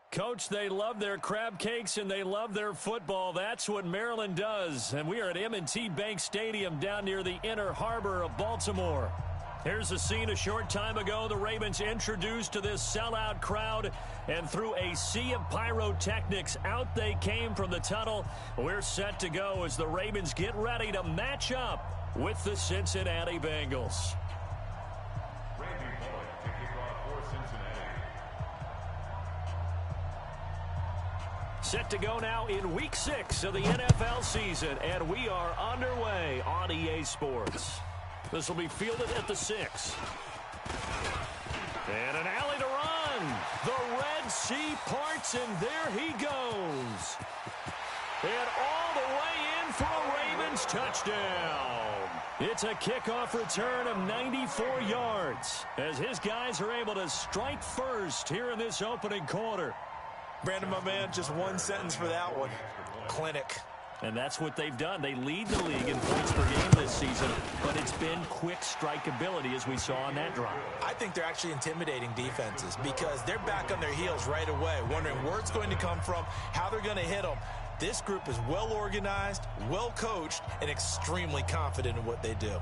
Coach, they love their crab cakes and they love their football. That's what Maryland does. And we are at M&T Bank Stadium down near the Inner Harbor of Baltimore. Here's the scene a short time ago. The Ravens introduced to this sellout crowd, and through a sea of pyrotechnics, out they came from the tunnel. We're set to go as the Ravens get ready to match up with the Cincinnati Bengals. Set to go now in Week 6 of the NFL season, and we are underway on EA Sports. This will be fielded at the 6. And an alley to run. The Red Sea parts, and there he goes. And all the way in for a Ravens touchdown. It's a kickoff return of 94 yards as his guys are able to strike first here in this opening quarter. Brandon, my man, just one sentence for that one. Clinic. And that's what they've done. They lead the league in points per game this season, but it's been quick strike ability as we saw on that drive. I think they're actually intimidating defenses because they're back on their heels right away, wondering where it's going to come from, how they're going to hit them. This group is well organized, well coached, and extremely confident in what they do.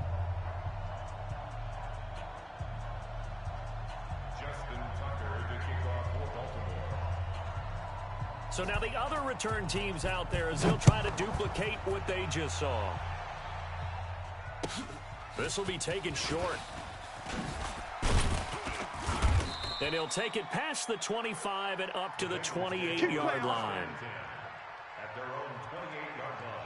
So now the other return teams out there as they'll try to duplicate what they just saw. This will be taken short. And he'll take it past the 25 and up to the 28-yard line. At their own 28-yard line.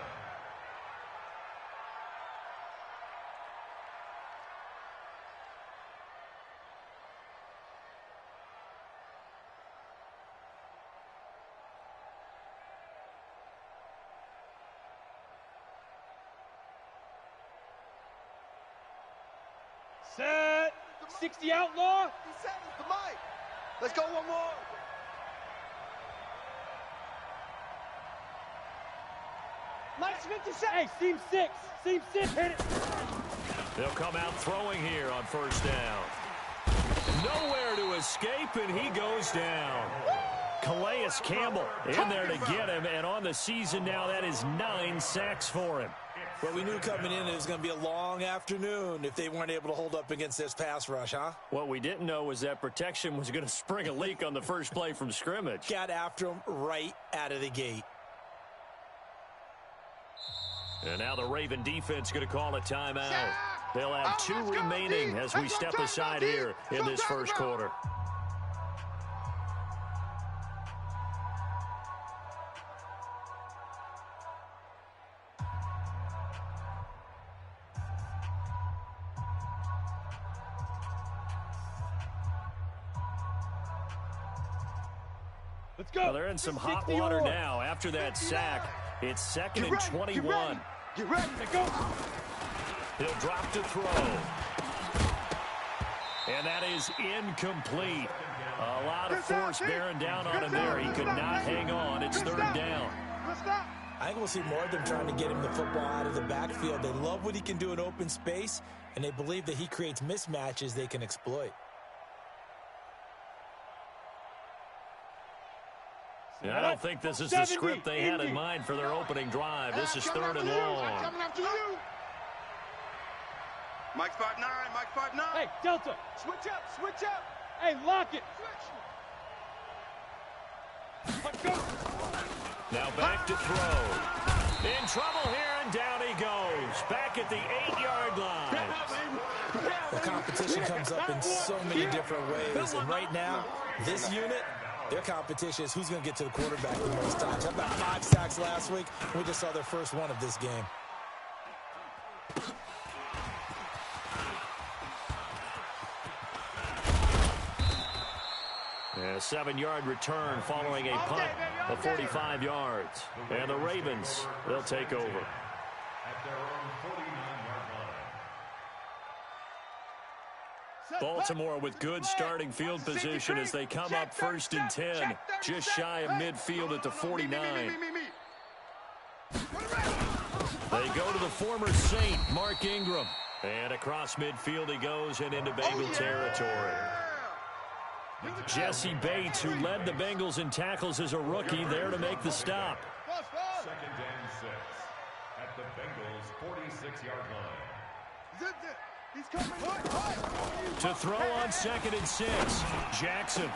Set. 60 outlaw. He said it's the mic. Let's go one more. Mike's 57. Hey, seam 6. Seam 6. Hit it. They'll come out throwing here on first down. Nowhere to escape, and he goes down. Calais Campbell in there to get him, and on the season now, that is 9 sacks for him. Well, we knew coming in it was going to be a long afternoon if they weren't able to hold up against this pass rush, huh? What we didn't know was that protection was going to spring a leak on the first play from scrimmage. Got after him right out of the gate. And now the Raven defense going to call a timeout. They'll have 2 remaining as we step aside here in this first quarter. Let's go. Well, they're in some hot water now. After that sack, it's 2nd and 21. Get ready. Let's go. He'll drop to throw. And that is incomplete. A lot of force bearing down on him there. He could not hang on. It's 3rd down. I think we'll see more of them trying to get him the football out of the backfield. They love what he can do in open space, and they believe that he creates mismatches they can exploit. Yeah, I don't think this is the script they had in mind for their opening drive. This is 3rd and long. Coming after you. Mike's 5'9", Mike's 5'9". Hey, Delta. Switch up, switch up. Hey, lock it. Switch. Let's go. Now back to throw. In trouble here, and down he goes. Back at the 8-yard line. The competition comes up in so many different ways, and right now, this unit, their competition is who's going to get to the quarterback the most times. How about 5 sacks last week? We just saw their first one of this game. And a 7-yard return following a punt of 45 yards. And the Ravens, they'll take over. At their own 49-yard line. Baltimore with good starting field position as they come up 1st and 10, just shy of midfield at the 49. They go to the former Saint, Mark Ingram. And across midfield he goes and into Bengal territory. Jesse Bates, who led the Bengals in tackles as a rookie, there to make the stop. 2nd and 6 at the Bengals' 46-yard line. He's coming. To throw on 2nd and 6, Jackson.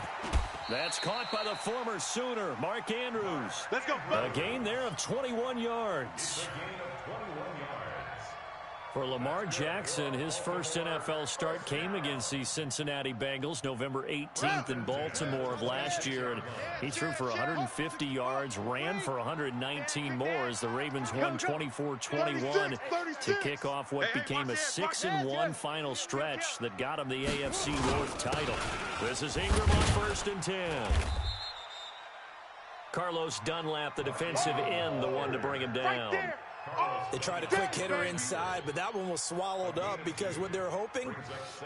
That's caught by the former Sooner, Mark Andrews. Let's go. A gain there of 21 yards. For Lamar Jackson, his first NFL start came against the Cincinnati Bengals November 18th in Baltimore of last year. And he threw for 150 yards, ran for 119 more as the Ravens won 24-21 to kick off what became a 6-1 final stretch that got him the AFC North title. This is Ingram on 1st and 10. Carlos Dunlap, the defensive end, the one to bring him down. They tried a quick hitter inside, but that one was swallowed up because what they're hoping,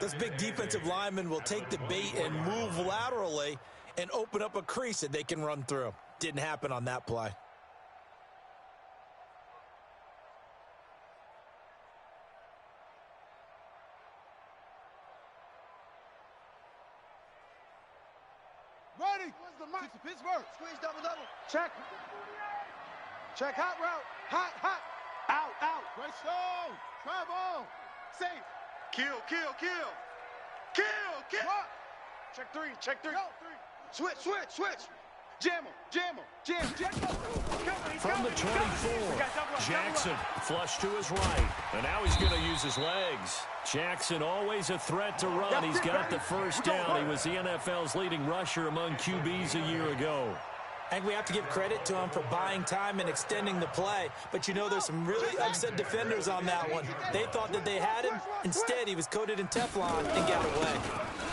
this big defensive lineman will take the bait and move laterally and open up a crease that they can run through. Didn't happen on that play. Ready. Where's the mic? Pittsburgh. Squeeze double. Check. Check hot route. Hot. Out. Great stone. Travel. Safe. Kill. What? Check three. Go, 3. Switch. Jam him. From the 24, Jackson flush to his right, and now he's going to use his legs. Jackson always a threat to run. He's got the first down. He was the NFL's leading rusher among QBs a year ago. And we have to give credit to him for buying time and extending the play. But, you know, there's some really upset defenders on that one. They thought that they had him. Instead, he was coated in Teflon and got away.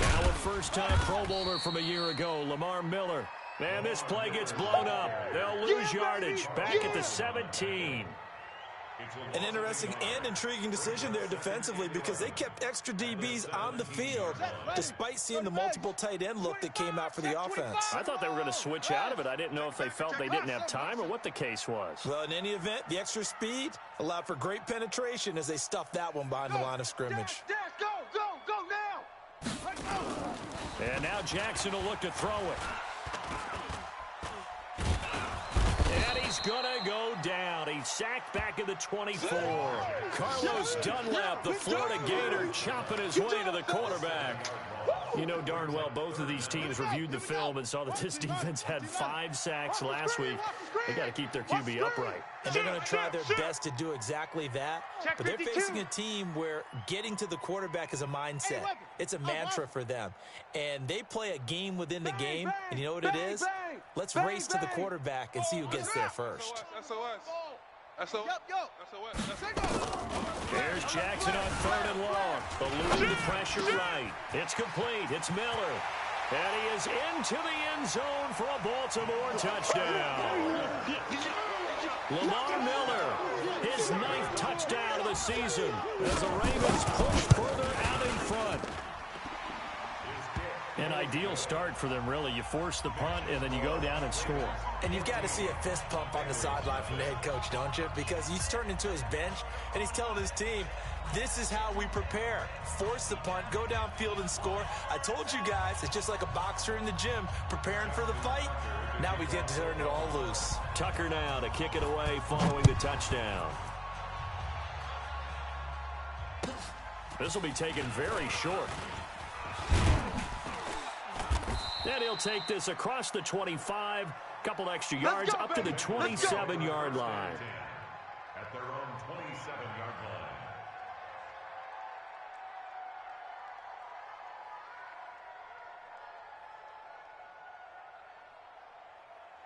Now a first-time Pro Bowler from a year ago, Lamar Miller. Man, this play gets blown up. They'll lose yardage back at the 17. An interesting and intriguing decision there defensively because they kept extra DBs on the field despite seeing the multiple tight end look that came out for the offense. I thought they were going to switch out of it. I didn't know if they felt they didn't have time or what the case was. Well, in any event, the extra speed allowed for great penetration as they stuffed that one behind the line of scrimmage. Go now. And now Jackson will look to throw it. And he's going to go down. He's sacked back at the 24. Carlos Dunlap, the Florida Gator, chopping his way to the quarterback. You know darn well both of these teams reviewed the film and saw that this defense had 5 sacks last week. They got to keep their QB upright. And they're going to try their best to do exactly that. But they're facing a team where getting to the quarterback is a mindset. It's a mantra for them. And they play a game within the game. And you know what it is? Let's race to the quarterback and see who gets there first. There's Jackson on 3rd and long. Eluding the pressure right. It's complete. It's Miller. And he is into the end zone for a Baltimore touchdown. Lamar Miller, his 9th touchdown of the season as the Ravens push further out in front. An ideal start for them, really. You force the punt, and then you go down and score. And you've got to see a fist pump on the sideline from the head coach, don't you? Because he's turned into his bench, and he's telling his team, this is how we prepare. Force the punt, go downfield and score. I told you guys, it's just like a boxer in the gym preparing for the fight. Now we get to turn it all loose. Tucker now to kick it away following the touchdown. This will be taken very short. Then he'll take this across the 25, couple extra yards up to the 27-yard line. At their own 27-yard line.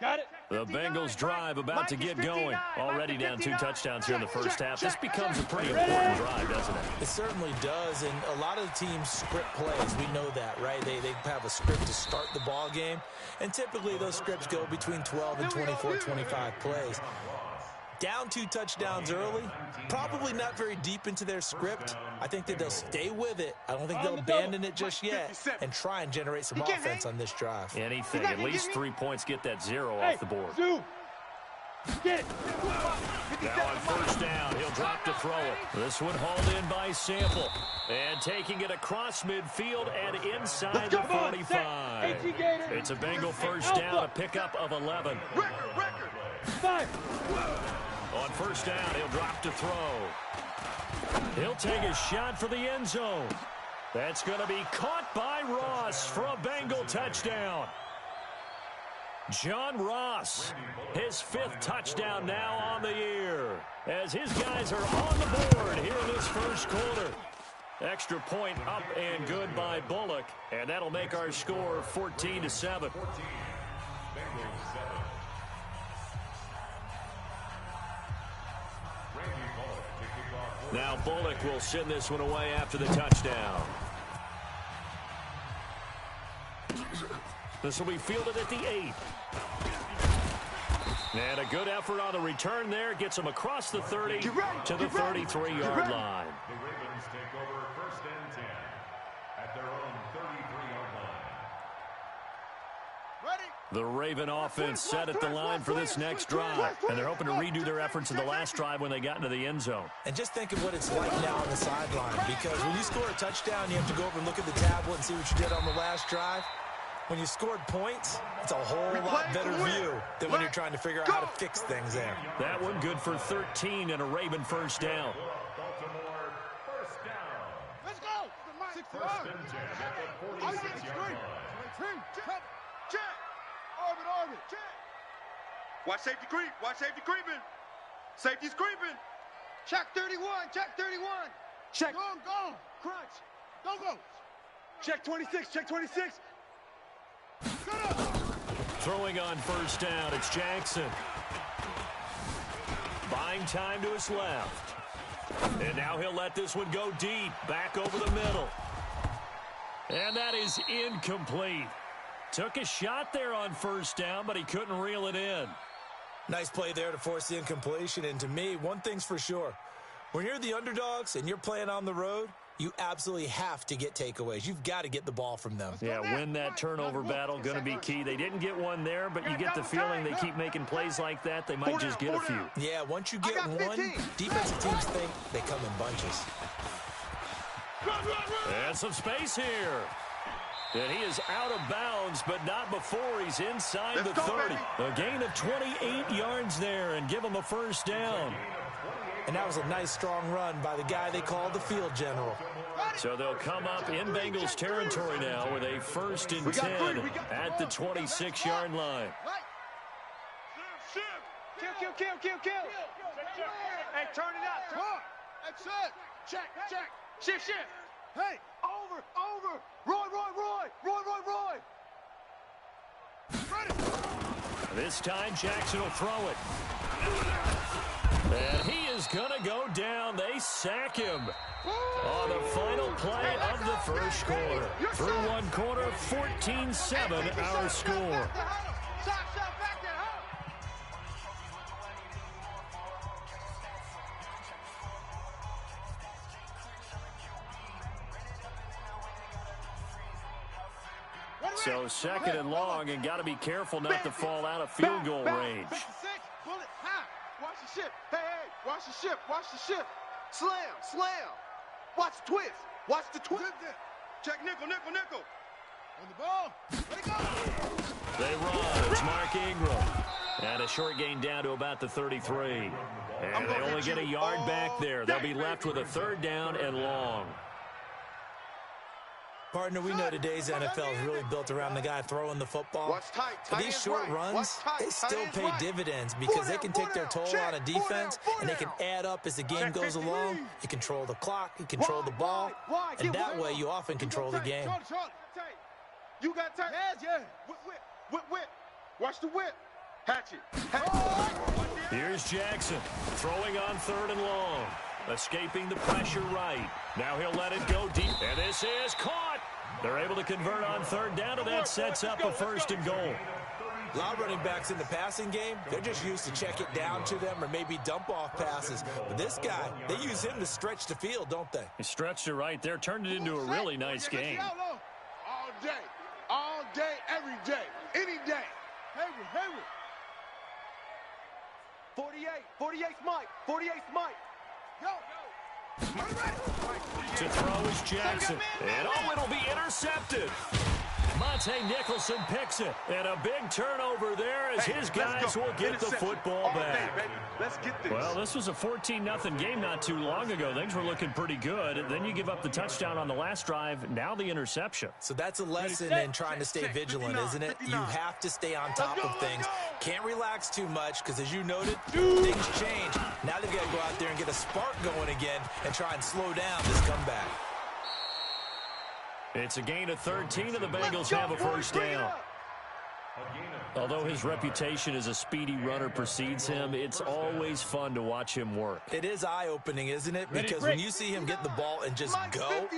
Got it. The Bengals drive about to get going. Already down 2 touchdowns here in the first half. This becomes a pretty important drive, doesn't it? It certainly does, and a lot of the teams script plays. We know that, right? They have a script to start the ball game, and typically those scripts go between 12 and 24, 25 plays. Down 2 touchdowns early, probably not very deep into their script. I think that they'll stay with it. I don't think they'll abandon it just yet and try and generate some offense on this drive. Anything, at least 3 points, get that 0 off the board. Get it. Now on first down, he'll drop to throw it. This one hauled in by Sample. And taking it across midfield and inside the 45. It's a Bengal first down, a pickup of 11. Record. 5. On first down, he'll drop to throw. He'll take a shot for the end zone. That's going to be caught by Ross for a Bengal touchdown. John Ross, his 5th touchdown now on the year, as his guys are on the board here in this first quarter. Extra point up and good by Bullock, and that'll make our score 14-7. Now Bullock will send this one away after the touchdown. This will be fielded at the 8. And a good effort on the return there. Gets him across the 30 to the 33-yard line. The Ravens take over 1st and 10 at their own 33-yard line. Ready? The Raven offense set at the line for this next drive. And they're hoping to redo their efforts in the last drive when they got into the end zone. And just think of what it's like now on the sideline, because when you score a touchdown, you have to go over and look at the tablet and see what you did on the last drive. When you scored points, it's a whole lot better view than when you're trying to figure out how to fix things there. That one good for 13 and a Raven first down. Baltimore first down. Let's go. 1st and 10 at the 46-yard line. Check. Orbit. Check. Watch safety creep. Creeping. Safety's creeping. Check 31. Check. Go. Crunch. Go. Check 26. Throwing on first down, it's Jackson. Buying time to his left. And now he'll let this one go deep, back over the middle. And that is incomplete. Took a shot there on first down, but he couldn't reel it in. Nice play there to force the incompletion. And to me, one thing's for sure. When you're the underdogs and you're playing on the road, you absolutely have to get takeaways. You've got to get the ball from them. Yeah, win that turnover battle, going to be key. They didn't get one there, but you get the feeling they keep making plays like that, they might just get a few. Yeah, once you get one, defensive teams think they come in bunches. And some space here. And he is out of bounds, but not before he's inside the 30. A gain of 28 yards there and give him a first down. And that was a nice, strong run by the guy they call the field general. So they'll come up in Bengals territory now with a 1st and 10 at the 26-yard line. Kill. Hey, turn it up. That's it. Check. Shift. Hey, over. Roy. Ready. This time, Jackson will throw it. And he is going to go down. They sack him on the final play of the first quarter. Through one quarter, 14-7 our score. So 2nd and long, and got to be careful not to fall out of field goal range. Watch the shift. Hey, watch the shift. Slam. Watch the twist. Check nickel. On the ball. Let it go. They run. It's Mark Ingram. And a short gain down to about the 33. And they only get a yard back there. They'll be left with a 3rd down and long. Partner, we know today's NFL is really built around the guy throwing the football. But these short runs, they still pay dividends because they can take their toll on a defense, and they can add up as the game goes along. You control the clock, you control the ball, and that way you often control the game. You got time. Yeah. Whip. Watch the whip. Hatch it. Here's Jackson throwing on 3rd and long. Escaping the pressure right. Now he'll let it go deep. And this is caught. They're able to convert on 3rd down, and that sets up a 1st and goal. A lot of running backs in the passing game, they're just used to check it down to them or maybe dump off passes. But this guy, they use him to stretch the field, don't they? He stretched it right there, turned it into a really nice game. All day, every day, any day. Hayward. 48 Mike. Go. To throw is Jackson. And it'll be intercepted. Monte Nicholson picks it. And a big turnover there as his guys will get the football back. Let's get this. Well, this was a 14-0 game not too long ago. Things were looking pretty good. Then you give up the touchdown on the last drive. Now the interception. So that's a lesson in trying to stay vigilant, isn't it? You have to stay on top of things. Can't relax too much because, as you noted, things change. Now they've got to go out there and get a spark going again and try and slow down this comeback. It's a gain of 13, and the Bengals have a first down. Although his reputation as a speedy runner precedes him, it's always fun to watch him work. It is eye-opening, isn't it? Because when you see him get the ball and just go,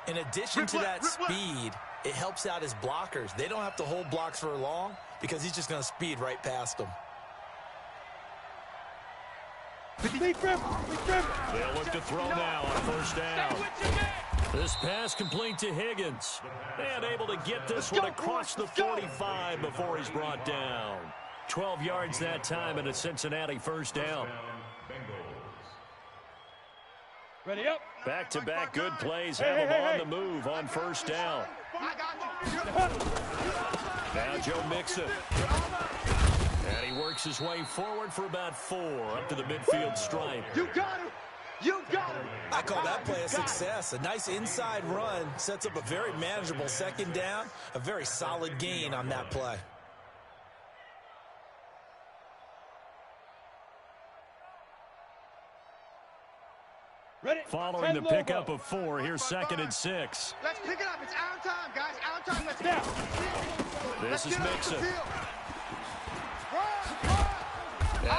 in addition to that speed, it helps out his blockers. They don't have to hold blocks for long because he's just going to speed right past them. They'll look to throw now on first down. This pass complete to Higgins. And able to get this one across the 45 before he's brought down. 12 yards that time and a Cincinnati first down. Ready up. Back-to-back good plays have him on the move on first down. Now Joe Mixon. And he works his way forward for about 4 up to the midfield stripe. You got him. You got him. I call that play a success. A nice inside run sets up a very manageable second down. A very solid gain on that play. Ready. Following the pickup of 4, here's 2nd and 6. Let's pick it up. It's our time, guys. Our time. Let's go. This is Mixon.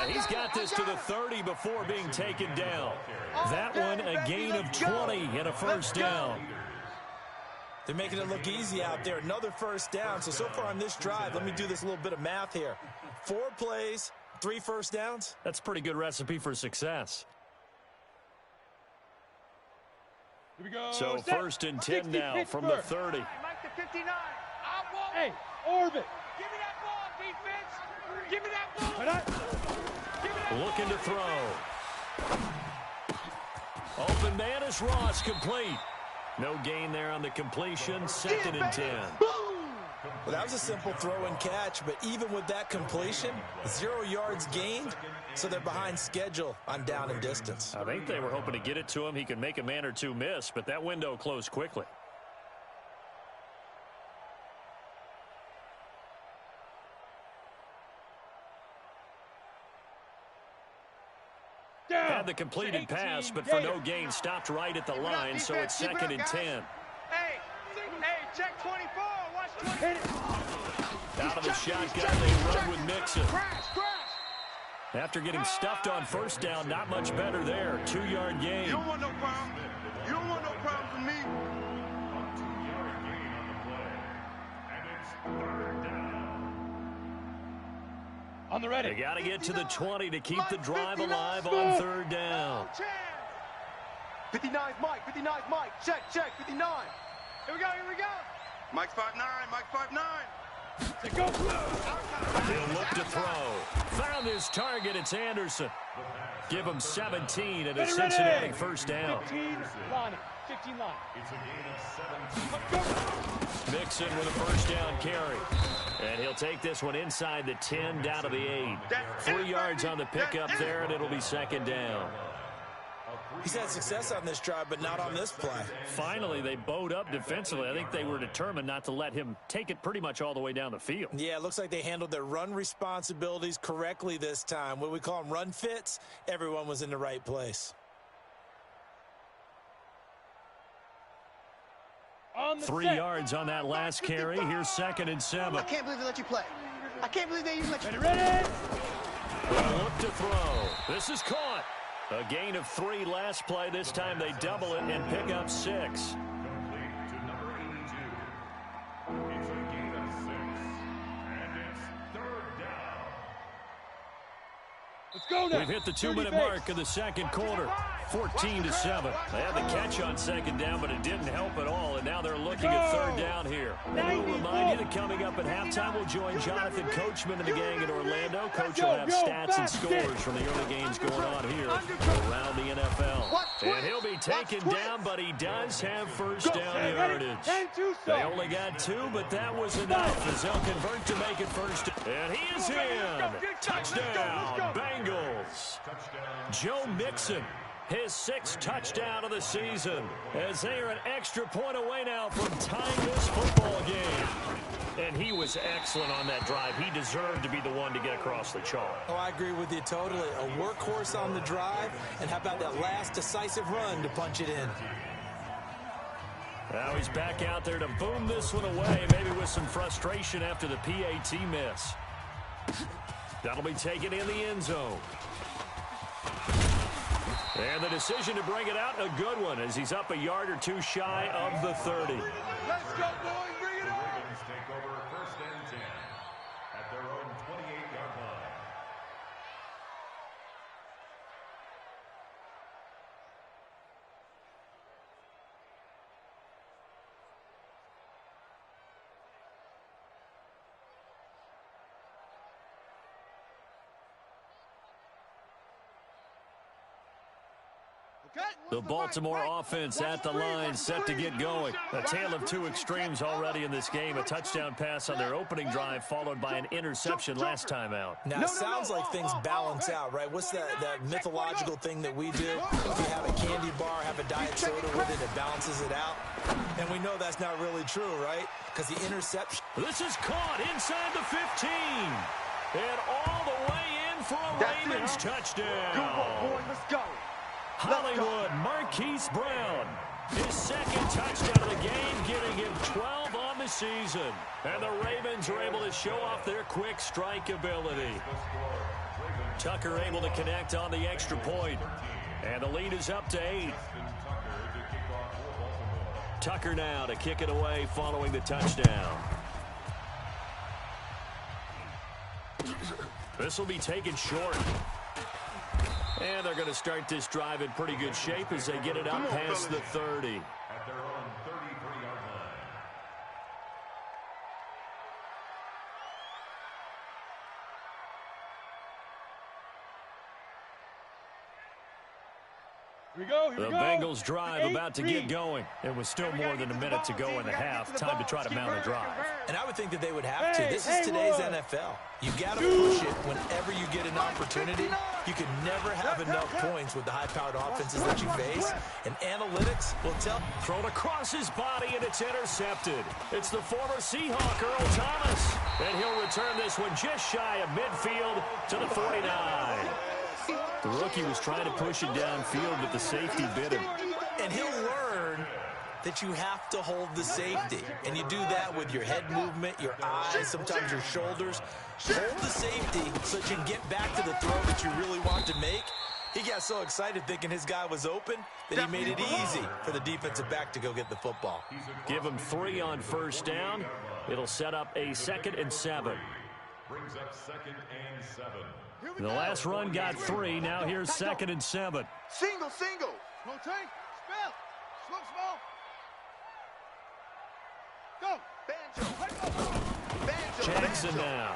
He's got this to the 30 before being taken down. That one a gain of 20 and a first down. They're making it look easy out there. Another first down. So far on this drive, let me do this little bit of math here. 4 plays, 3 first downs. That's a pretty good recipe for success. Here we go. So first and 10 now from the 30. Mike to 59. Hey, orbit. Give me that ball, defense. Give me that ball. Looking to throw. Open man is Ross, complete. No gain there on the completion. 2nd and 10. Well, that was a simple throw and catch, but even with that completion, 0 yards gained, so they're behind schedule on down and distance. I think they were hoping to get it to him. He could make a man or two miss, but that window closed quickly. Had the completed pass, but for no gain, stopped right at the line, so it's 2nd and 10. Hey, check 24. Watch 20. Out of the shotgun, they run with Mixon. After getting stuffed on first down, not much better there. 2-yard gain. You don't want no problem. You don't want no problem from me. A 2-yard gain on the play. And it's 3rd down. On the ready. They got to get to the 20 to keep the drive alive on 3rd down. 59's Mike. 59's Mike. Check. 59. Here we go. Mike's 5'9". Mike's 5'9". He'll look to throw. Found his target. It's Anderson. Give him 17 and a Cincinnati first down. 15 line. It's a gain of 17. Mixon with a first down carry. And he'll take this one inside the 10 down to the 8. 3 yards on the pickup there, and it'll be 2nd down. He's had success on this drive, but not on this play. Finally, they bowed up defensively. I think they were determined not to let him take it pretty much all the way down the field. Yeah, it looks like they handled their run responsibilities correctly this time. What we call them run fits, everyone was in the right place. 3 yards on that last carry. Here's 2nd and 7. I can't believe they let you play. I can't believe they even let you. Ready. Well, look to throw. This is caught. A gain of 3 last play. This time they double it and pick up 6. Complete to number 82. It's a gain of 6. And it's 3rd down. Let's go now. We've hit the 2-minute mark of the 2nd quarter. 14-7. They had the catch on second down, but it didn't help at all, and now they're looking at third down here. And we'll remind you that coming up at halftime, we'll join Jonathan Coachman and the gang in Orlando. Coach will have stats and scores from the early games going on here around the NFL. And he'll be taken down, but he does have first down yardage. They only got 2, but that was enough as they'll convert to make it first. And he is in. Touchdown, Bengals. Joe Mixon, his 6th touchdown of the season, as they are an extra point away now from tying this football game. And he was excellent on that drive. He deserved to be the one to get across the chalk. Oh, I agree with you totally. A workhorse on the drive, and how about that last decisive run to punch it in? Now he's back out there to boom this one away, maybe with some frustration after the PAT miss. That'll be taken in the end zone. And the decision to bring it out, a good one, as he's up a yard or 2 shy of the 30. Let's go, boys. Bring it on. Ravens take over first and 10 at their own 28-yard line. The Baltimore offense at the line, set to get going. A tale of 2 extremes already in this game. A touchdoan pass on their opening drive, followed by an interception last time out. Now, it sounds like things balance out, right? What's that mythological thing that we do? If you have a candy bar, have a diet soda with it, it balances it out. And we know that's not really true, right? Because the interception... This is caught inside the 15. And all the way in for a Ravens touchdown. Good one, boy. Let's go. Hollywood, Marquise Brown, his 2nd touchdown of the game, giving him 12 on the season. And the Ravens are able to show off their quick strike ability. Tucker able to connect on the extra point. And the lead is up to 8. Tucker now to kick it away following the touchdown. This will be taken short. And they're going to start this drive in pretty good shape as they get it up past the 30. At their own 33-yard line. Here we go. The Bengals drive about to get going. It was still more than a minute to go in the half. Time to try to mount a drive. And I would think that they would have to. This is today's NFL. You got to push it whenever you get an opportunity. You can never have enough points with the high-powered offenses that you face. And analytics will tell. Thrown across his body, and it's intercepted. It's the former Seahawk, Earl Thomas. And he'll return this one just shy of midfield to the 49. The rookie was trying to push it downfield, but the safety bit him. And he'll learn that you have to hold the safety. And you do that with your head movement, your eyes, sometimes your shoulders. Hold the safety so that you can get back to the throw that you really want to make. He got so excited thinking his guy was open that he made it easy for the defensive back to go get the football. Give him 3 on first down. It'll set up a 2nd and 7. Brings up 2nd and 7. The last run got 3. Now here's 2nd and 7. Single. Rotate. Spell. Slow, small. Go. Banjo. Jackson now.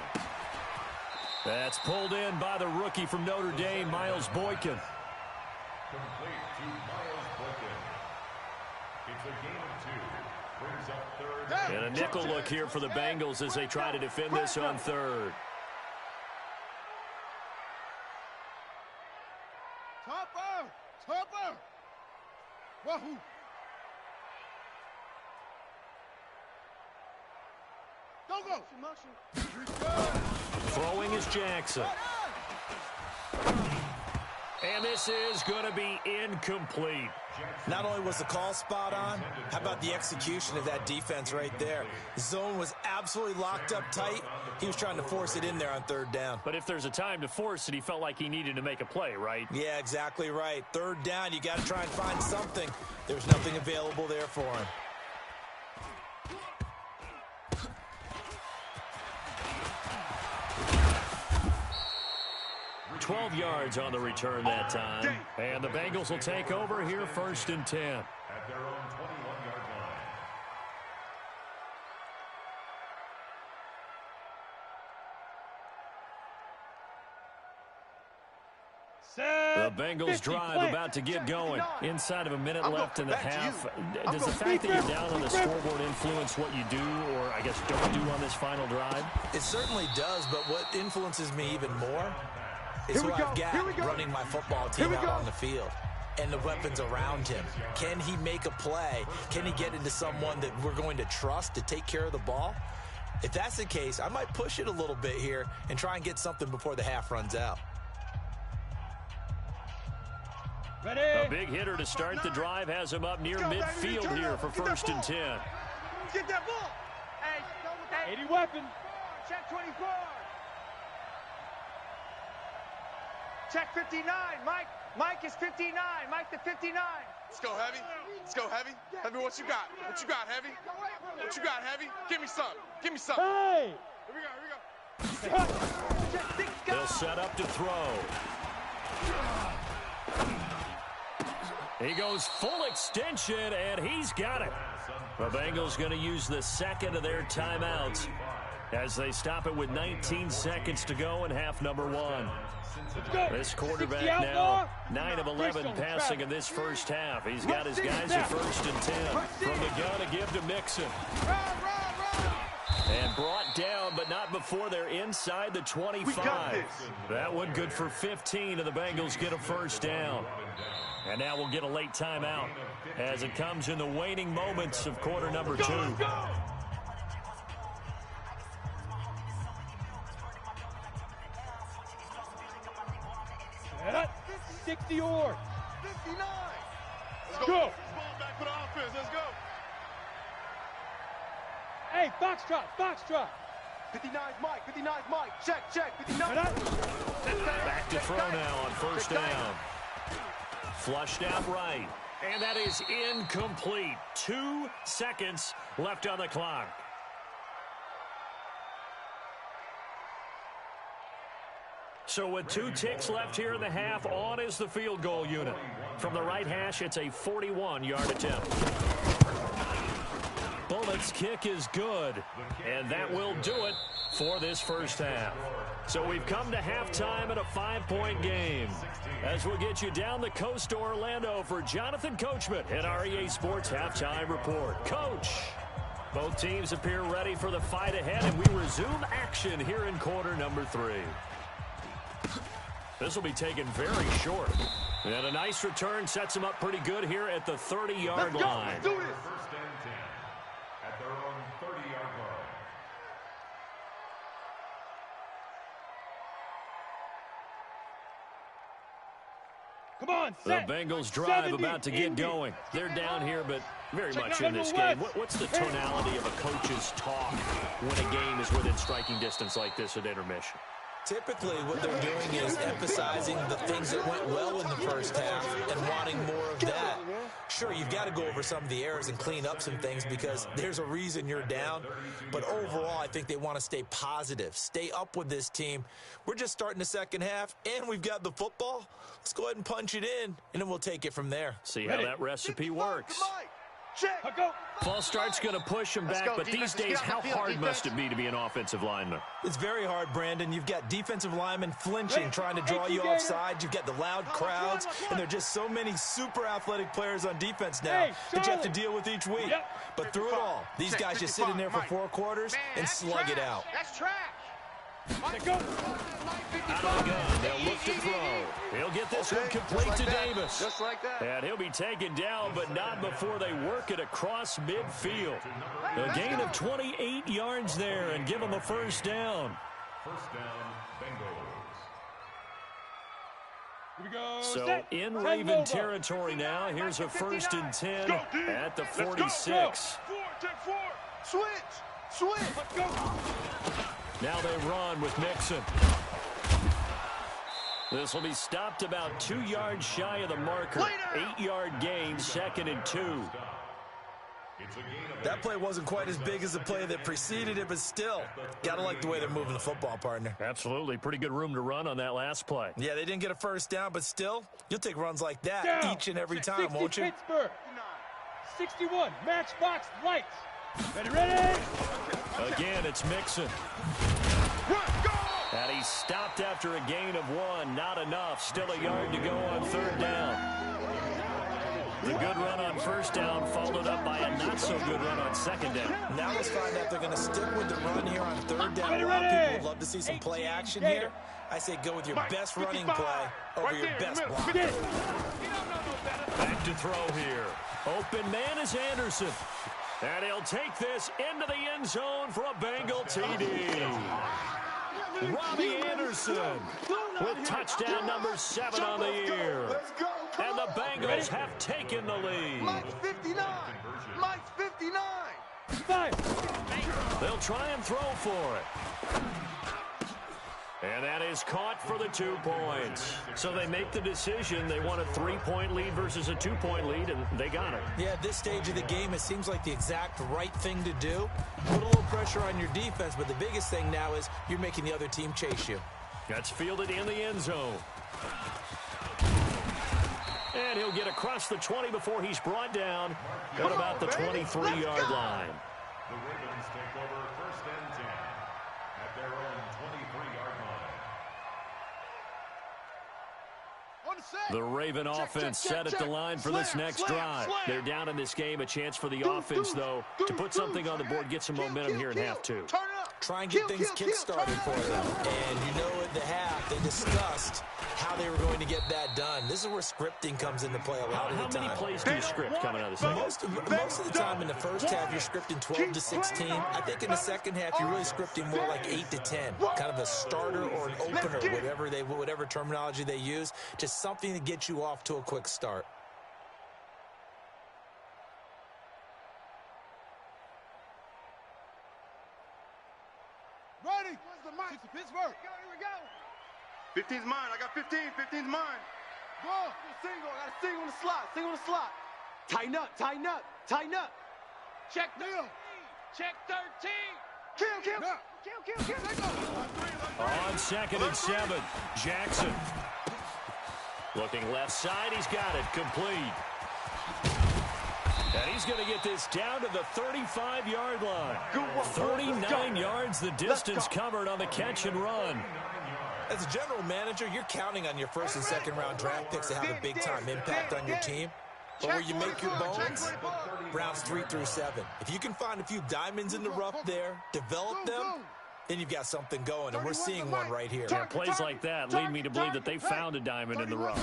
That's pulled in by the rookie from Notre Dame, Miles Boykin. Complete to Miles Boykin. It's a gain of 2. Brings up 3rd. And a nickel look here for the Bengals as they try to defend this on 3rd. Topper. Wahoo. Go. Throwing is Jackson. And this is going to be incomplete. Not only was the call spot on, how about the execution of that defense right there? The zone was absolutely locked up tight. He was trying to force it in there on 3rd down. But if there's a time to force it, he felt like he needed to make a play, right? Yeah, exactly right. 3rd down, you got to try and find something. There's nothing available there for him. 12 yards on the return that time. And the Bengals will take over here 1st and 10. At their own 21-yard line. The Bengals drive about to get going. Inside of a minute left in the half. Does the fact that you're down on the scoreboard influence what you do, or I guess don't do on this final drive? It certainly does, but what influences me even more is who I've got running my football team out on the field and the weapons around him. Can he make a play? Can he get into someone that we're going to trust to take care of the ball? If that's the case, I might push it a little bit here and try and get something before the half runs out. Ready. A big hitter to start the drive has him up near midfield here for 1st and 10. Get that ball. Hey, 80 weapon. check 24. Check 59. Mike is 59. Mike the 59. Let's go, Heavy. Let's go, Heavy. Heavy, what you got? What you got, Heavy? What you got, Heavy? Give me some. Give me some. Hey. Here we go. Check 6 guys. They'll set up to throw. He goes full extension, and he's got it. The Bengals going to use the second of their timeouts as they stop it with 19 seconds to go in half number 1. This quarterback now 9 of 11 passing in this first half. He's got his guys at 1st and 10. From the gun to give to Mixon. And brought down, but not before they're inside the 25. That one good for 15, and the Bengals get a first down. And now we'll get a late timeout as it comes in the waning moments of quarter number 2. 60 or 59. Let's go. Ball back for the offense. Let's go. Hey, foxtrot. 59's Mike. 59's Mike. Check. 59. Back to throw now on 1st down. Flushed out right. And that is incomplete. 2 seconds left on the clock. So with 2 ticks left here in the half, on is the field goal unit. From the right hash, it's a 41-yard attempt. Bullett's kick is good, and that will do it for this first half. So we've come to halftime in a 5-point game. As we'll get you down the coast to Orlando for Jonathan Coachman at our EA Sports Halftime Report. Coach, both teams appear ready for the fight ahead, and we resume action here in quarter number 3. This will be taken very short. And a nice return sets them up pretty good here at the 30-yard line. Let's do this. 1st and 10 at their own 30-yard line. Come on, The set. Bengals drive 70, about to get Indy. going. They're down here, but very Check much out in this number game. one. What's the tonality of a coach's talk when a game is within striking distance like this at intermission? Typically, what they're doing is emphasizing the things that went well in the first half and wanting more of that. Sure, you've got to go over some of the errors and clean up some things because there's a reason you're down. But overall, I think they want to stay positive, stay up with this team. We're just starting the second half, and we've got the football. Let's go ahead and punch it in, and then we'll take it from there. See how that recipe works. Check. Go. False start's going to push him back, but these days, how hard must it be to be an offensive lineman? It's very hard, Brandon. You've got defensive linemen flinching, trying to draw you offside. You've got the loud crowds, and there are just so many super athletic players on defense now that you have to deal with each week. But through it all, these guys just sit in there for 4 quarters and slug it out. That's trash. Go. Out of the gun, they'll look to throw. He'll get this one complete to Davis. Just like that. And he'll be taken down, but not before they work it across midfield. A gain of 28 yards there and give them a first down. 1st down, Bengals. Here we go. So set. in 10 Raven Lobo. territory now. Here's a 1st and 10 at the 46. Take 4. Switch. Let's go. Now they run with Mixon. This will be stopped about 2 yards shy of the marker. 8-yard gain, 2nd and 2. It's That play wasn't quite as big as the play that preceded it, but still, got to like the way they're moving the football, partner. Absolutely. Pretty good room to run on that last play. Yeah, they didn't get a first down, but still, you'll take runs like that each and every time, won't you? Pittsburgh. 61, matchbox lights. Ready? Again, it's Mixon. And he's stopped after a gain of 1. Not enough. Still a yard to go on third down. The good run on first down followed up by a not-so-good run on second down. Now let's find out they're going to stick with the run here on third down. A lot of people would love to see some play action here. I say go with your best running play over your best block. Back to throw here. Open man is Anderson. And he'll take this into the end zone for a Bengal TD. Robbie Anderson with touchdown number 7 on the year. And the Bengals have taken the lead. Mike's 59. Mike's 59. They'll try and throw for it. And that is caught for the 2 points. So they make the decision. They want a 3-point lead versus a 2-point lead, and they got it. Yeah, at this stage of the game, it seems like the exact right thing to do. Put a little pressure on your defense, but the biggest thing now is you're making the other team chase you. That's fielded in the end zone. And he'll get across the 20 before he's brought down at about the 23-yard line. The Ravens take over first and 10 at their own 23-yard line. The Raven offense set at the line for this next drive. They're down in this game. A chance for the offense, though, to put something on the board, get some momentum here in half 2. Try and get things kick-started for them. And you know at the half, they discussed how they were going to get that done. This is where scripting comes into play a lot of the time. How many plays do you script coming out of the second? Most of the time in the first half, you're scripting 12 to 16. I think in the second half, you're really scripting more like 8 to 10. Kind of a starter or an opener, whatever terminology they use. Just something to get you off to a quick start. Ready? Where's the mic? Pittsburgh. Here we go. 15's mine. I got 15. 15's mine. Go. Single. I got a single on the slot. Single on the slot. Tighten up. Tighten up. Tighten up. Check 13. Check 13. Kill. They go. On 2nd and 7, Jackson. Looking left side. He's got it. Complete. And he's going to get this down to the 35-yard line. 39 yards the distance covered on the catch and run. As a general manager, you're counting on your first and second round draft picks to have a big-time impact on your team. But where you make your bones, rounds 3 through 7. If you can find a few diamonds in the rough there, develop them, then you've got something going, and we're seeing one right here. Yeah, plays like that lead me to believe that they found a diamond in the rough.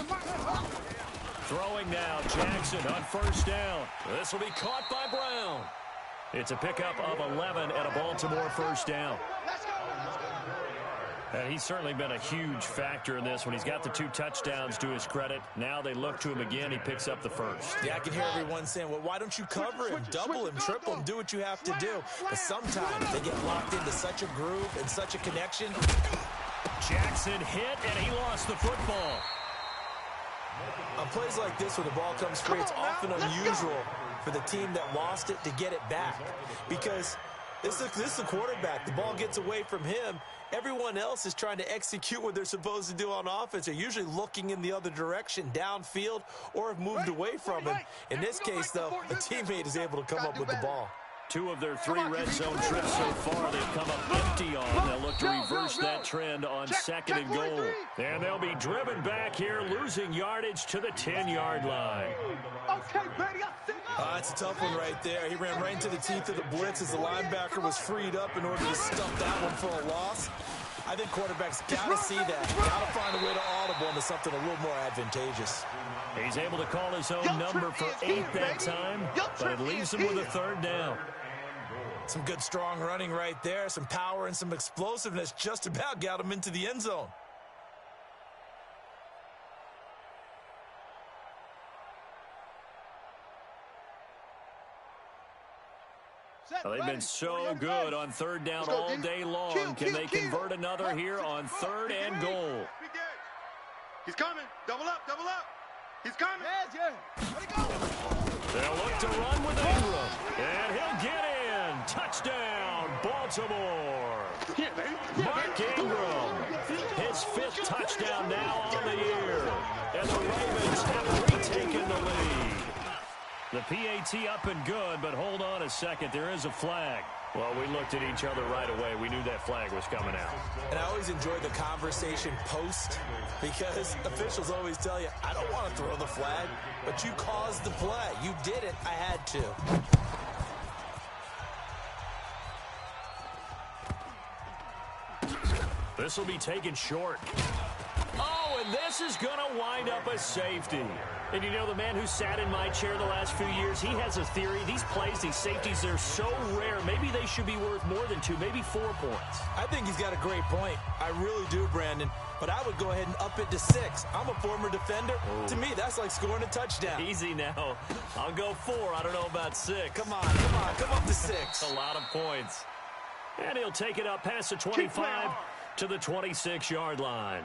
Throwing now, Jackson on first down. This will be caught by Brown. It's a pickup of 11 at a Baltimore first down. And he's certainly been a huge factor in this when he's got the 2 touchdowns to his credit. Now they look to him again. He picks up the first. Yeah, I can hear everyone saying, well, why don't you cover him, double him, triple him, do what you have to do. But sometimes they get locked into such a groove and such a connection. Jackson hit, and he lost the football. On plays like this where the ball comes free, it's often unusual for the team that lost it to get it back. Because this is the quarterback. The ball gets away from him. Everyone else is trying to execute what they're supposed to do on offense. They're usually looking in the other direction, downfield, or have moved away from him. In this case, though, a teammate is able to come up with the ball. 2 of their 3 red zone trips so far they've come up empty on. They'll look to reverse that trend on 2nd and goal. And they'll be driven back here, losing yardage to the 10-yard line. Okay, Betty, That's a tough one right there. He ran right into the teeth of the blitz as the linebacker was freed up in order to stuff that one for a loss. I think quarterbacks got to see that. Got to find a way to audible into something a little more advantageous. He's able to call his own number for 8 that time, but it leaves him with a 3rd down. Some good, strong running right there. Some power and some explosiveness just about got him into the end zone. Well, they've been so good on 3rd down all day long. Can they convert another here on 3rd and goal? He's coming. Double up. He's coming. Yeah. Let it go. They'll look to run with Ingram. And he'll get in. Touchdown, Baltimore. Mark Ingram. His 5th touchdown now on the year. And the Ravens have retaken the lead. The PAT up and good, but hold on a second. There is a flag. Well, we looked at each other right away. We knew that flag was coming out. And I always enjoy the conversation post because officials always tell you, I don't want to throw the flag, but you caused the play. You did it. I had to. This will be taken short. Oh, and this is going to wind up a safety. And you know, the man who sat in my chair the last few years, he has a theory. These plays, these safeties, they're so rare. Maybe they should be worth more than 2, maybe 4 points. I think he's got a great point. I really do, Brandon. But I would go ahead and up it to 6. I'm a former defender. Ooh. To me, that's like scoring a touchdown. Easy now. I'll go 4. I don't know about 6. Come up to 6. A lot of points. And he'll take it up past the 25 to the 26-yard line.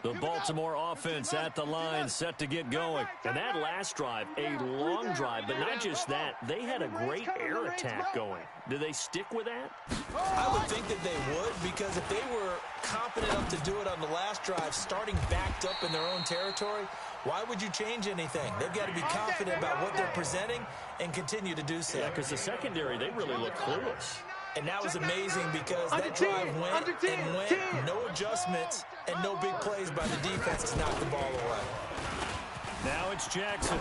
The Baltimore offense at the line, set to get going. And that last drive, a long drive, but not just that. They had a great air attack going. Do they stick with that? I would think that they would, because if they were confident enough to do it on the last drive, starting backed up in their own territory, why would you change anything? They've got to be confident about what they're presenting and continue to do so. Yeah, because the secondary, they really look clueless. And that was amazing because that drive went and went, no adjustments and no big plays by the defense to knock the ball away. Now it's Jackson.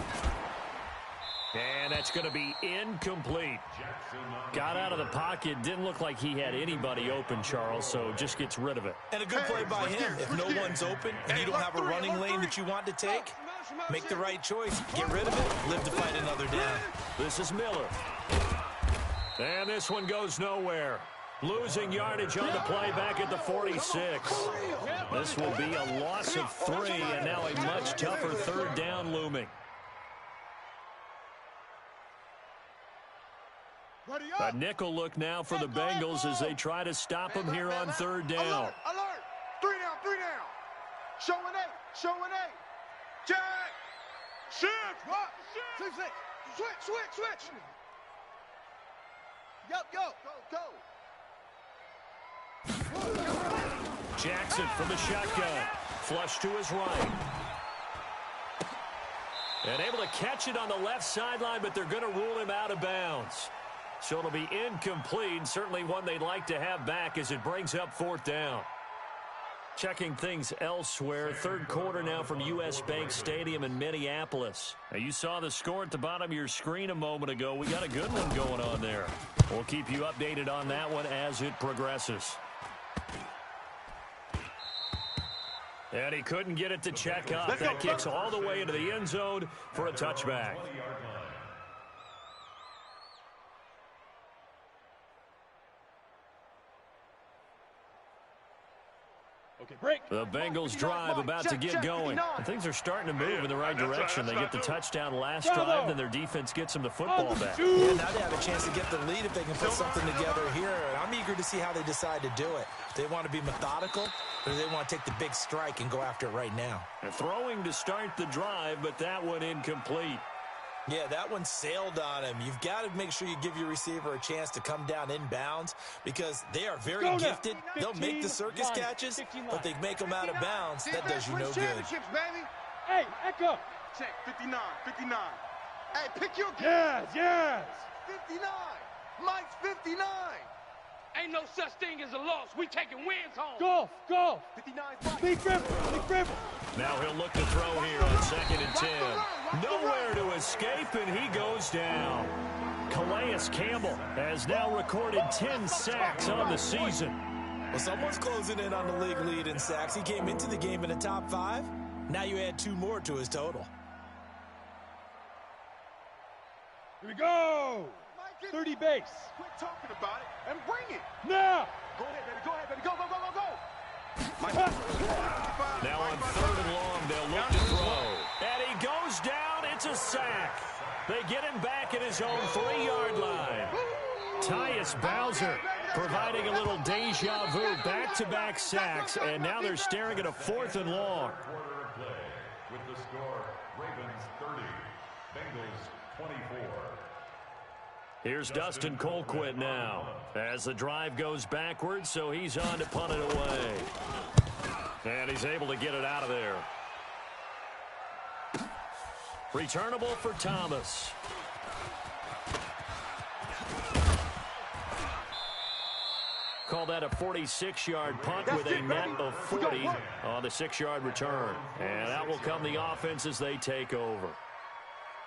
And that's going to be incomplete. Got out of the pocket. Didn't look like he had anybody open, Charles, so just gets rid of it. And a good play by him. If no one's open and you don't have a running lane that you want to take, make the right choice. Get rid of it. Live to fight another down. This is Miller. And this one goes nowhere. Losing yardage on the play back at the 46. This will be a loss of 3, and now a much tougher 3rd down looming. A nickel look now for the Bengals as they try to stop him here on 3rd down. Alert! 3 down. Showing 8. Jack! Shift! What? Switch! Go! Jackson from the shotgun. Flush to his right. And able to catch it on the left sideline, but they're going to rule him out of bounds. So it'll be incomplete, certainly one they'd like to have back as it brings up 4th down. Checking things elsewhere, 3rd quarter now from U.S. Bank Stadium in Minneapolis. Now, you saw the score at the bottom of your screen a moment ago. We got a good one going on there. We'll keep you updated on that one as it progresses. And he couldn't get it to check up. That kicks all the way into the end zone for a touchback. The Bengals drive about to get going. And things are starting to move in the right direction. They get the touchdown last drive, then their defense gets them the football back. Yeah, now they have a chance to get the lead if they can put something together here. And I'm eager to see how they decide to do it. Do they want to be methodical, or do they want to take the big strike and go after it right now? And throwing to start the drive, but that one incomplete. Yeah, that one sailed on him. You've got to make sure you give your receiver a chance to come down inbounds because they are very gifted. They'll make the circus catches, but they make them out of bounds. That does you no good. Hey, Echo. Check, 59. Hey, pick your game. Yes. 59. Mike's 59. Ain't no such thing as a loss. We taking wins home. Go. 59. Big River. Now he'll look to throw here on 2nd and 10. Nowhere to escape, and he goes down. Calais Campbell has now recorded 10 sacks on the season. Well, someone's closing in on the league lead in sacks. He came into the game in the top 5. Now you add 2 more to his total. Here we go. 30 base. Quit talking about it and bring it. Now. Go ahead, baby. Go. Now on 3rd and long, they'll look to throw. And he goes down. It's a sack. They get him back at his own 3-yard line. Tyus Bowser providing a little deja vu. Back-to-back sacks, and now they're staring at a 4th and long. Quarter of play with the score, Ravens 30, Bengals 24. Here's Dustin Colquitt now as the drive goes backwards, so he's on to punt it away. And he's able to get it out of there. Returnable for Thomas. Call that a 46-yard punt with a net of 40 on the 6-yard return. And out will come the offense as they take over.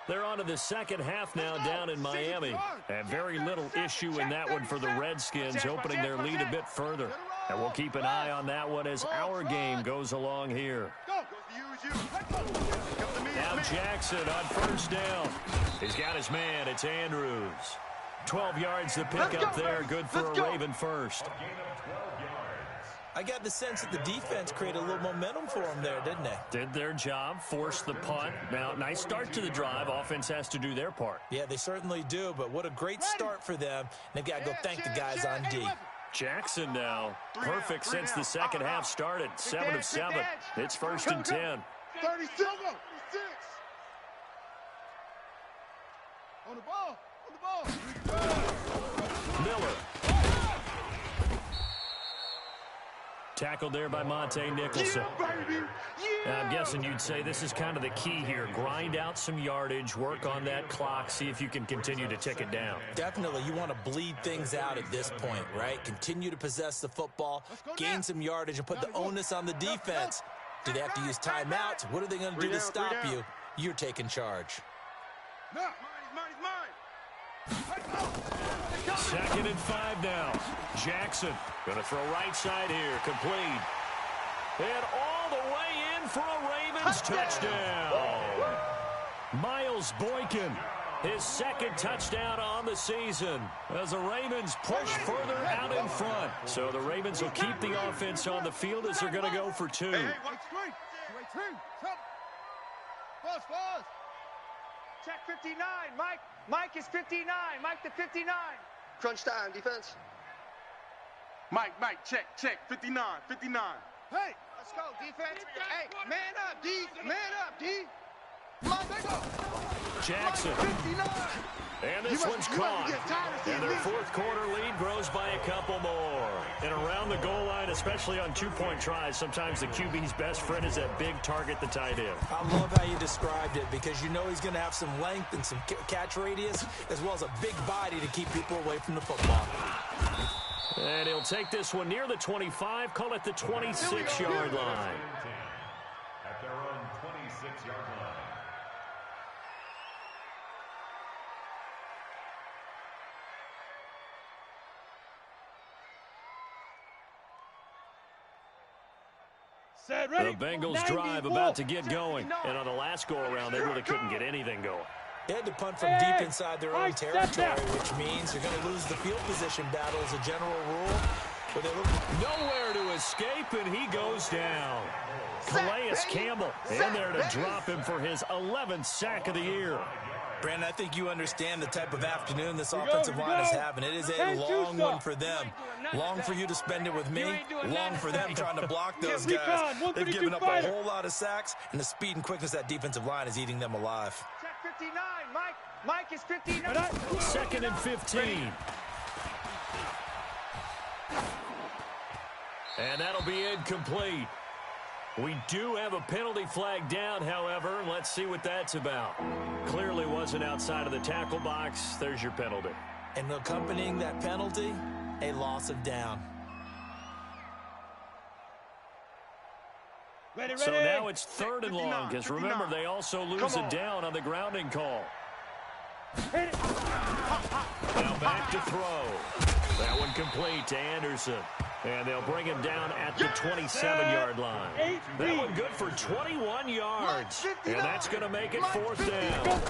They're on to the second half now down in Miami. And very little issue in that one for the Redskins, opening their lead a bit further. And we'll keep an eye on that one as our game goes along here. Now Jackson on first down. He's got his man. It's Andrews. 12 yards to pick up there. Good for a Raven first. I got the sense that the defense created a little momentum for them there, didn't they? Did their job, forced the punt. Now, nice start to the drive. Offense has to do their part. Yeah, they certainly do, but what a great start for them. They've got to go thank the guys on D. Jackson now, perfect since the second half started. 7 of 7. It's 1st and 10. 36. On the ball. Miller. Tackled there by Monte Nicholson. I'm guessing you'd say this is kind of the key here. Grind out some yardage, work on that clock, see if you can continue to tick it down. Definitely, you want to bleed things out at this point, right? Continue to possess the football, gain some yardage, and put the onus on the defense. Do they have to use timeouts? What are they going to do to stop you? You're taking charge. Second and 5 now. Jackson going to throw right side here. Complete. And all the way in for a Ravens touchdown. Miles Boykin, his second touchdown on the season as the Ravens push further out in front. So the Ravens will keep the offense on the field as they're going to go for 2. Check 59. Mike is 59. Mike to 59. Crunch time, defense. Mike, check, 59. Hey, let's go, defense. Hey, man up, D. Come on, Jackson. And this one's caught. And their 4th quarter lead grows by a couple more. And around the goal line, especially on 2-point tries, sometimes the QB's best friend is that big target, the tight end. I love how you described it because you know he's going to have some length and some catch radius as well as a big body to keep people away from the football. And he'll take this one near the 25, call it the 26-yard line. At their own 26-yard line. The Bengals drive about to get going. And on the last go-around, they really couldn't get anything going. They had to punt from deep inside their own territory, which means they're going to lose the field position battle as a general rule. But they look nowhere to escape, and he goes down. Calais Campbell in there to drop him for his 11th sack of the year. Brandon, I think you understand the type of afternoon this offensive line is having. It is a long one for them. Long for you to spend it with me. Long for them trying to block those guys. They've given up a whole lot of sacks, and the speed and quickness of that defensive line is eating them alive. Check 59. Mike is 59. 2nd and 15. And that'll be incomplete. We do have a penalty flag down, however, and let's see what that's about. Clearly wasn't outside of the tackle box. There's your penalty. And accompanying that penalty, a loss of down. So now it's 3rd and long, because remember, they also lose a down on the grounding call. Now back to throw. That one complete to Anderson. And they'll bring him down at the 27-yard line. That one good for 21 yards. And that's going to make it 4th down.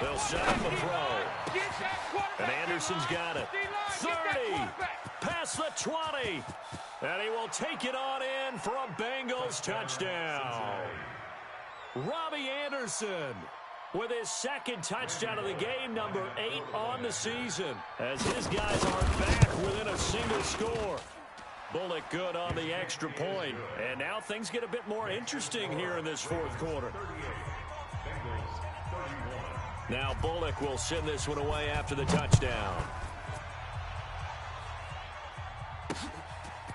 They'll set up a throw. And Anderson's got it. 30. Past the 20. And he will take it on in for a Bengals touchdown. Robbie Anderson with his second touchdown of the game, number 8 on the season, as his guys are back within a single score. Bullock good on the extra point, and now things get a bit more interesting here in this fourth quarter. Now Bullock will send this one away after the touchdown.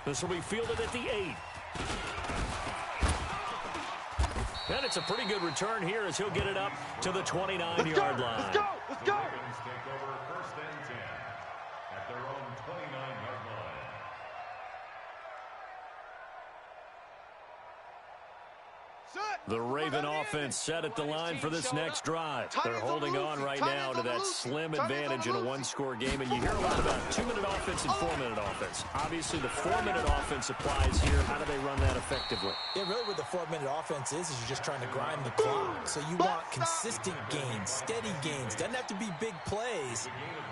This will be fielded at the 8. And it's a pretty good return here as he'll get it up to the 29-yard line. Let's go! Let's go! Ravens take over 1st and 10 at their own 29-yard line. The Raven offense set at the line for this next drive. They're holding on right now to that slim advantage in a one-score game, and you hear a lot about 2-minute offense and 4-minute offense. Obviously, the 4-minute offense applies here. How do they run that effectively? Yeah, really what the 4-minute offense is you're just trying to grind the clock. So you want consistent gains, steady gains. Doesn't have to be big plays,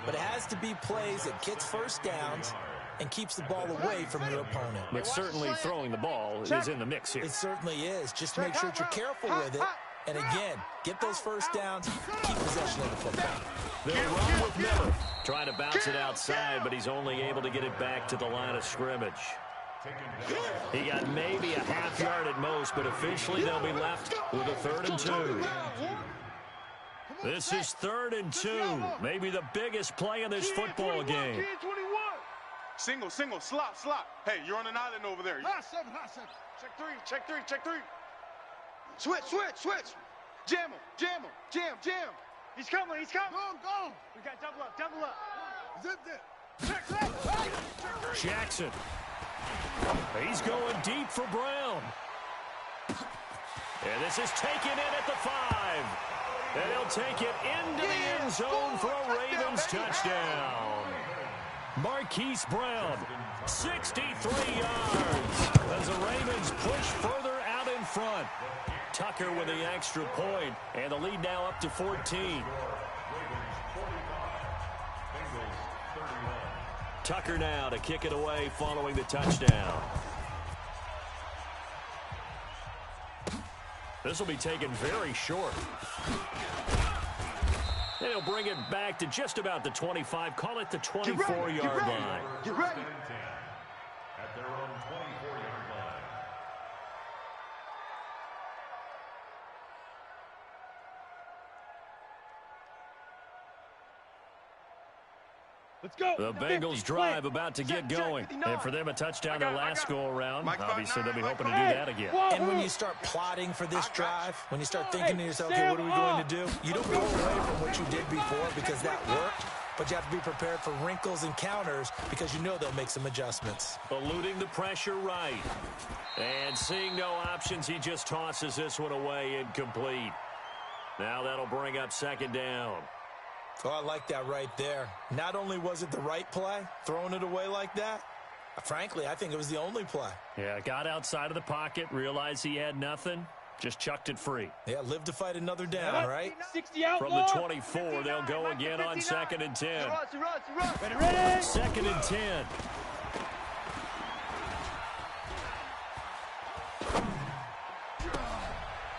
but it has to be plays that gets first downs and keeps the ball away from your opponent. But certainly throwing the ball is in the mix here. It certainly is. Just make sure that you're careful with it. And again, get those first downs, keep possession of the football. They'll run with Miller. Trying to bounce it outside, but he's only able to get it back to the line of scrimmage. He got maybe a half yard at most, but officially they'll be left with a 3rd and 2. This is 3rd and 2. Maybe the biggest play in this football game. Single, slot. Hey, you're on an island over there. Hot 7. Check three. Switch. Jam him. He's coming. Go. We got double up. Zip it. Jackson. He's going deep for Brown. And this is taken in at the 5. And he'll take it into the end zone for a Ravens touchdown. Marquise Brown, 63 yards, as the Ravens push further out in front. Tucker with the extra point, and the lead now up to 14. Tucker now to kick it away following the touchdown. This will be taken very short. And he'll bring it back to just about the 25. Call it the 24-yard line. Get ready. At their own 24-yard line. Let's go. The Bengals drive about to get going. And for them, a touchdown their last go-around. Obviously, they'll be hoping to do that again. And when you start plotting for this drive, when you start thinking to yourself, okay, what are we going to do? You don't go away from what you did before because that worked, but you have to be prepared for wrinkles and counters because you know they'll make some adjustments. Eluding the pressure right. And seeing no options, he just tosses this one away incomplete. Now that'll bring up 2nd down. Oh, I like that right there. Not only was it the right play, throwing it away like that, frankly, I think it was the only play. Yeah, got outside of the pocket, realized he had nothing, just chucked it free. Yeah, live to fight another down, right? 60 out. From the 24, they'll go again on 2nd and 10. Ready. 2nd and 10.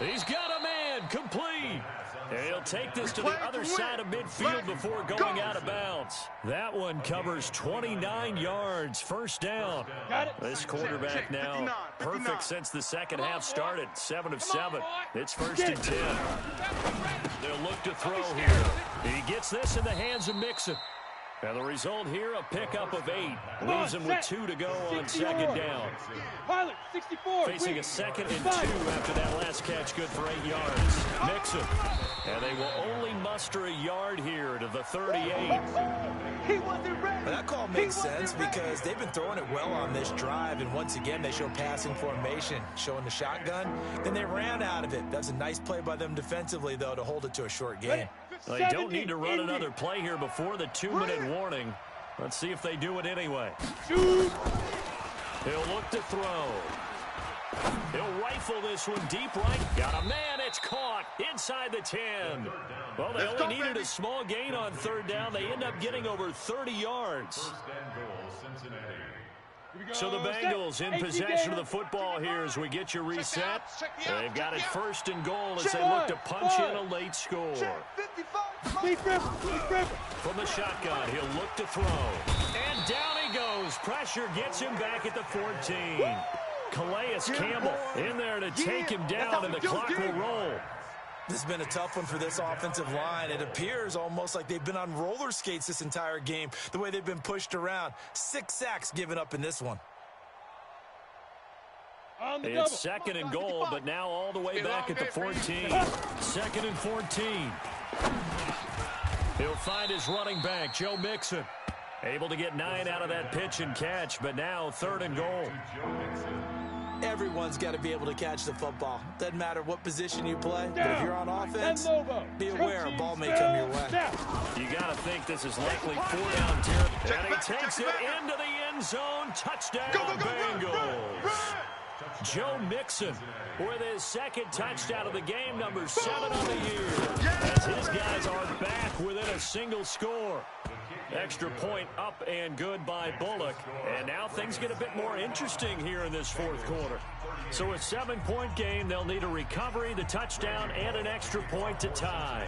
He's got a man, complete. And he'll take this to the other side of midfield before going out of bounds. That one covers 29 yards, 1st down. This quarterback now perfect since the second half started. 7 of 7. It's 1st and 10. They'll look to throw here. He gets this in the hands of Mixon. And the result here, a pickup of 8. Leaves him with 2 to go on 2nd down. Pilot, 64. Facing a 2nd and 2 after that last catch, good for 8 yards. Mixon. And they will only muster a yard here to the 38. He wasn't ready. That call makes sense because they've been throwing it well on this drive, and once again, they show passing formation, showing the shotgun. Then they ran out of it. That's a nice play by them defensively, though, to hold it to a short game. They don't need to run another play here before the 2-minute warning. Let's see if they do it anyway. Shoot. He'll look to throw. He'll rifle this one deep right. Got a man. It's caught inside the 10. Well, they only needed a small gain on 3rd down. They end up getting over 30 yards. 1st and goal, Cincinnati. So the Bengals in possession of the football here as we get you reset. They've got it first and goal as they look to punch in a late score. From the shotgun, he'll look to throw. And down he goes. Pressure gets him back at the 14. Calais Campbell in there to take him down, and the clock will roll. This has been a tough one for this offensive line. It appears almost like they've been on roller skates this entire game, the way they've been pushed around. 6 sacks given up in this one. It's second and goal, but now all the way back at the 14. Second and 14. He'll find his running back, Joe Mixon. Able to get 9 out of that pitch and catch, but now third and goal. Everyone's got to be able to catch the football. Doesn't matter what position you play, but if you're on offense, be aware a ball may come your way. You got to think this is likely 4-down territory. And he takes it into the end zone. Touchdown, Bengals. Joe Mixon with his second touchdown of the game, number 7 on the year. As his guys are back within a single score. Extra point up and good by Bullock. And now things get a bit more interesting here in this fourth quarter. So a 7-point game, they'll need a recovery, the touchdown, and an extra point to tie.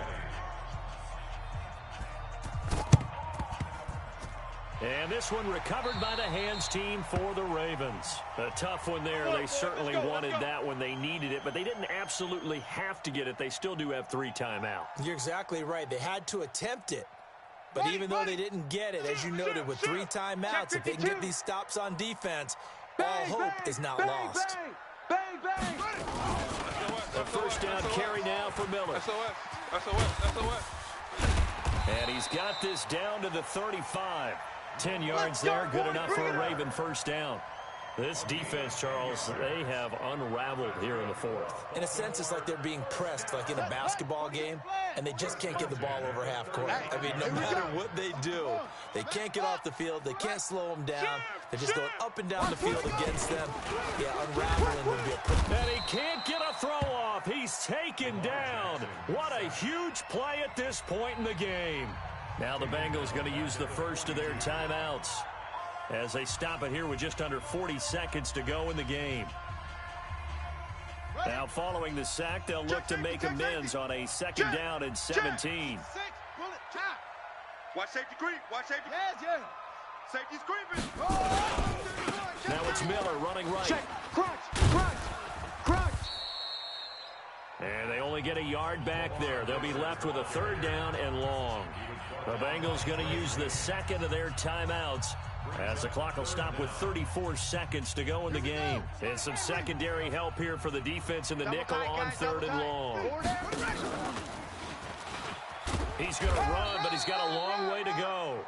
And this one recovered by the hands team for the Ravens. A tough one there. They certainly wanted that when they needed it, but they didn't absolutely have to get it. They still do have 3 timeouts. You're exactly right. They had to attempt it. But even though they didn't get it, as you noted, with 3 timeouts, if they can get these stops on defense, all hope is not lost. A first down carry now for Miller. And he's got this down to the 35. 10 yards there, good enough for a Raven first down. This defense, Charles, they have unraveled here in the fourth. In a sense, it's like they're being pressed, like in a basketball game, and they just can't get the ball over half court. I mean, no matter what they do, they can't get off the field. They can't slow them down. They're just going up and down the field against them. Yeah, unraveling would be a pretty... And he can't get a throw off. He's taken down. What a huge play at this point in the game. Now the Bengals going to use the first of their timeouts as they stop it here with just under 40 seconds to go in the game. Now following the sack, they'll look to make amends on a second down and 17. Watch safety creep. Watch safety. Safety's creeping. Now it's Miller running right. Check. Crunch. And they only get a yard back there. They'll be left with a third down and long. The Bengals going to use the second of their timeouts as the clock will stop with 34 seconds to go in the game. And some secondary help here for the defense in the nickel on third and long. He's going to run, but he's got a long way to go.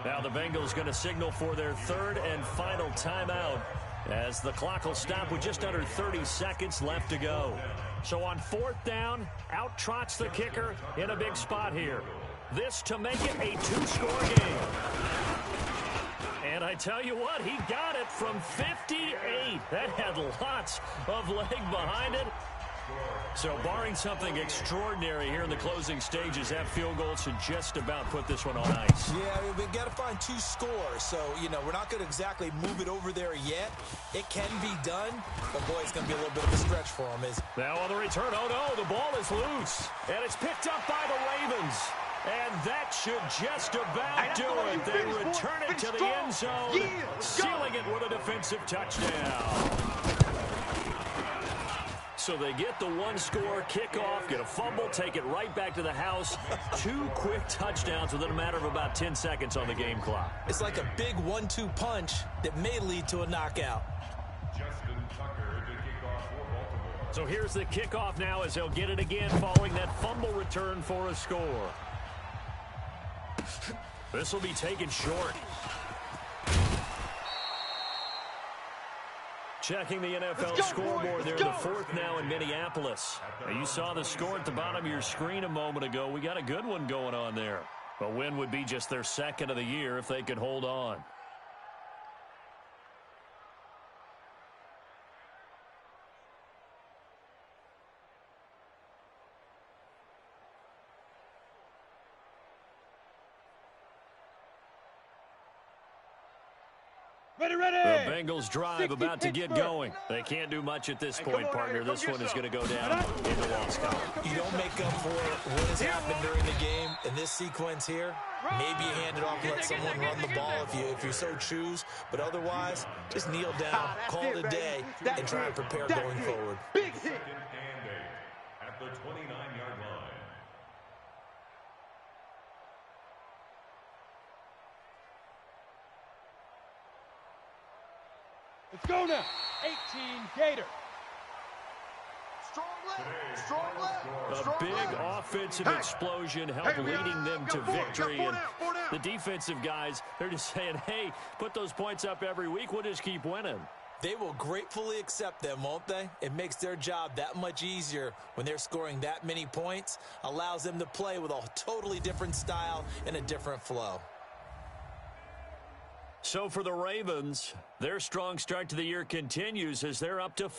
Now the Bengals going to signal for their third and final timeout as the clock will stop with just under 30 seconds left to go. So on fourth down, out trots the kicker in a big spot here. This to make it a 2-score game. And I tell you what, he got it from 58. That had lots of leg behind it. So barring something extraordinary here in the closing stages, that field goal should just about put this one on ice. Yeah, we've got to find 2 scores. So, we're not going to exactly move it over there yet. It can be done, but boy, it's going to be a little bit of a stretch for them. Now on the return, oh no, the ball is loose. And it's picked up by the Ravens. And that should just about do it. They return it to the end zone, sealing it with a defensive touchdown. So they get the 1-score kickoff, get a fumble, take it right back to the house. 2 quick touchdowns within a matter of about 10 seconds on the game clock. It's like a big 1-2 punch that may lead to a knockout. So here's the kickoff now as they'll get it again following that fumble return for a score. This will be taken short. Checking the NFL scoreboard there, the fourth now in Minneapolis. Now, you saw the score at the bottom of your screen a moment ago. We got a good one going on there. A win would be just their second of the year if they could hold on. Ready. The Bengals drive about to get going. They can't do much at this point, partner. This one is going to go down in the loss column. You don't make up for what has happened during the game in this sequence here. Maybe you hand it off and let someone run the ball if you so choose. But otherwise, just kneel down, call it a day, and try and prepare going forward. Big hit. 2nd and 8 at the 29-yard line. Let's go now. 18 Gator. A big offensive explosion helped leading them to victory. And the defensive guys, they're just saying, hey, put those points up every week. We'll just keep winning. They will gratefully accept them, won't they? It makes their job that much easier when they're scoring that many points. Allows them to play with a totally different style and a different flow. So for the Ravens, their strong start to the year continues as they're up to